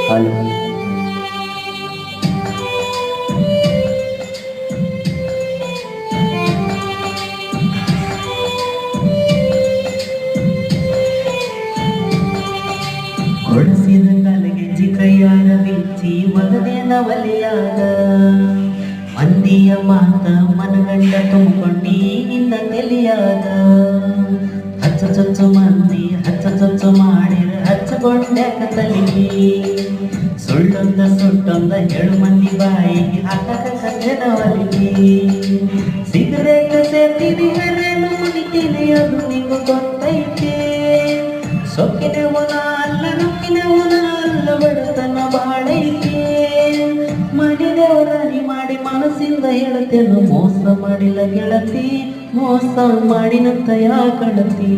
Hello. ಕೊಡಿಸಿದ ಕಲಗೆಜ್ಜಿ ಕೈಯಾಗ ಬಿಚ್ಚಿ ಒಗದೇನ ಒಲೆಯಾಗ ಮಂದಿಯ ಮಾತ ಮನಗಂಡ ತುಂಬಿಕೊಂಡಿ ನಿನ್ನ ತಲೆಯಾಗ ಹಚ್ಚ ಚೊಚ್ಚು ಮಂದಿ ಹಚ್ಚ ಚೊಚ್ಚು ಮಾಡಿರ ಹಚ್ಚಕೊಂಡ್ಯಾಕ ತಲೆಗೆ ಸುಳ್ಳೊಂದ ಸುಟ್ಟೊಂದ ಏಳು ಮಂದಿ ಬಾಯಿಗೆ ಹಾಕಕ ಕಥೆನ ಒಲಿಗೆ ಸಿಗರೇಟ್ ಸೇರ್ತೀನಿ ಹೆರೇನು ಕುಡಿತೀನಿ ಅದು ನಿಂಗು ಗೊತ್ತೈತೆ ಸೊಕ್ಕಿನವನ ಅಲ್ಲ ನುಕ್ಕಿನವನ ಅಲ್ಲ ಬಡತನ ಬಾಳೈತೆ ಮನೆದೇವರಾಣಿ ಮಾಡಿ ಮನಸ್ಸಿಂದ ಹೇಳುತ್ತೇನು ಮೋಸ ಮಾಡಿಲ್ಲ ಗೆಳತಿ ಮೋಸ ಮಾಡಿನಂತ ಯಾಕಳತಿ.